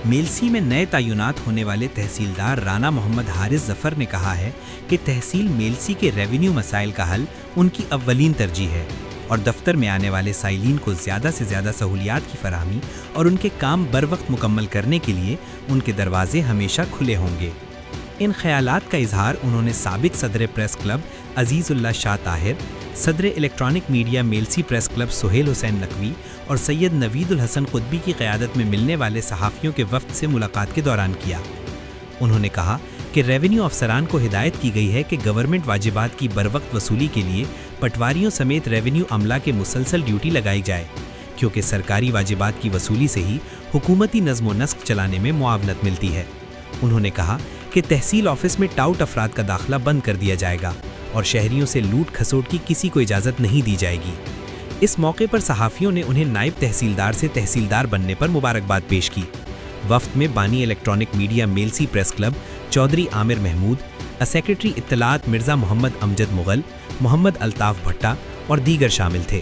میلسی میں نئے تعینات ہونے والے تحصیلدار رانا محمد حارث ظفر نے کہا ہے کہ تحصیل میلسی کے ریونیو مسائل کا حل ان کی اولین ترجیح ہے اور دفتر میں آنے والے سائلین کو زیادہ سے زیادہ سہولیات کی فراہمی اور ان کے کام بروقت مکمل کرنے کے لیے ان کے دروازے ہمیشہ کھلے ہوں گے۔ ان خیالات کا اظہار انہوں نے سابق صدر press club Azizullah Shah Tahir, صدر electronic media Mailsi press club Sohail Hussain Naqvi اور سید نوید الحسن قطبی کی قیادت میں ملنے والے صحافیوں کے وفد سے ملاقات کے دوران کیا۔ انہوں نے کہا کہ ریونیو افسران کو ہدایت کی گئی ہے کہ گورنمنٹ واجبات کی بروقت وصولی کے لیے پٹواریوں سمیت ریونیو عملہ کے مسلسل ڈیوٹی لگائی جائے، کیونکہ سرکاری واجبات کی وصولی سے ہی حکومتی نظم و نسق چلانے میں معاونت ملتی ہے۔ انہوں نے کہا کہ تحصیل آفس میں ٹاؤٹ افراد کا داخلہ بند کر دیا جائے گا اور شہریوں سے لوٹ کھسوٹ کی کسی کو اجازت نہیں دی جائے گی۔ اس موقع پر صحافیوں نے انہیں نائب تحصیلدار سے تحصیلدار بننے پر مبارکباد پیش کی۔ وفد میں بانی electronic media Mailsi press club Chaudhry Aamir Mahmood, secretary اطلاعات مرزا محمد امجد مغل، محمد الطاف بھٹا اور دیگر شامل تھے۔